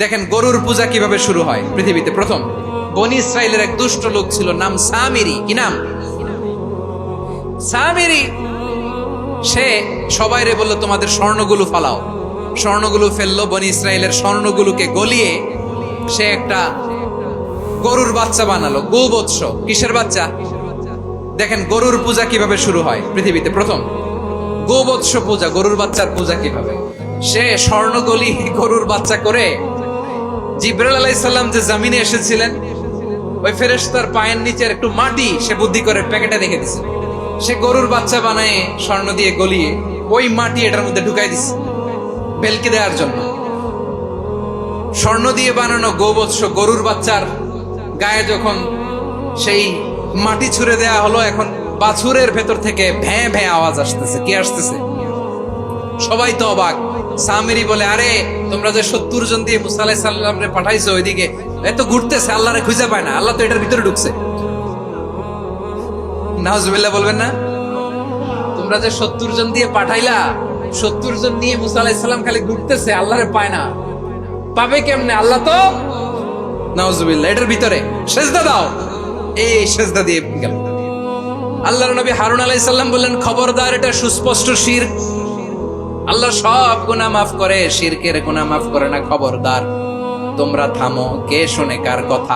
দেখেন গরুর পূজা কিভাবে শুরু হয় পৃথিবীতে প্রথম। বনি ইসরাইলের এক দুষ্ট লোক ছিল, নাম সামিরি। কি নাম? সামিরি। সে সবাইরে বললো তোমাদের স্বর্ণগুলো ফালাও। স্বর্ণগুলো ফেললো, বনি ইসরাইলের স্বর্ণগুলোকে গলিয়ে সে একটা গরুর বাচ্চা বানালো। গোবৎস। কিসের বাচ্চা? দেখেন গরুর পূজা কিভাবে শুরু হয় পৃথিবীতে প্রথম। গোবৎস পূজা, গরুর বাচ্চার পূজা কিভাবে। সে স্বর্ণগলি গরুর বাচ্চা করে জিবরাইল আলাইহিস সালাম যে জমিনে এসেছিলেন, ওই ফেরেশতার পায়ের নিচের একটু মাটি সে বুদ্ধি করে প্যাকেটে রেখে দিছে। সে গরুর বাচ্চা বানায় স্বর্ণ দিয়ে গলিয়ে ওই মাটি এটার মধ্যে ঢুকাই দিছে বেলকে দেওয়ার জন্য। স্বর্ণ দিয়ে বানানো গোবৎস গরুর বাচ্চার গায়ে যখন সেই মাটি ছুঁড়ে দেয়া হলো, এখন বাছুরের ভেতর থেকে ভ্যাঁ ভ্যাঁ আওয়াজ আসতেছে। কি আসতেছে? সবাই তো অবাক। সামিরি বলে, আরে তোমরা যে 70 জন দিয়ে মুসা আলাইহিস সালামরে পাঠাইছো ওইদিকে, এত ঘুরতেছে, আল্লাহরে খুঁজে পায় না, আল্লাহ তো এটার ভিতরে ঢুকছে। নাউজুবিল্লাহ বলবেন না? তোমরা যে 70 জন দিয়ে পাঠাইলা, 70 জন নিয়ে মুসা আলাইহিস সালাম খালি ঘুরতেছে, আল্লাহরে পায় না। পাবে কেমনে? আল্লাহ তো নাউজুবিল্লাহ এটার ভিতরে। সেজদা দাও। এই সেজদা দিয়ে গেল। আল্লাহর নবী হারুন আলাইহিস সালাম বললেন, খবরদার, এটা সুস্পষ্ট শিরক। আল্লাহ সব গুনাহ মাফ করে, শিরকের গুনাহ মাফ করে না। খবরদার, তোমরা থামো। কে শোনে কার কথা?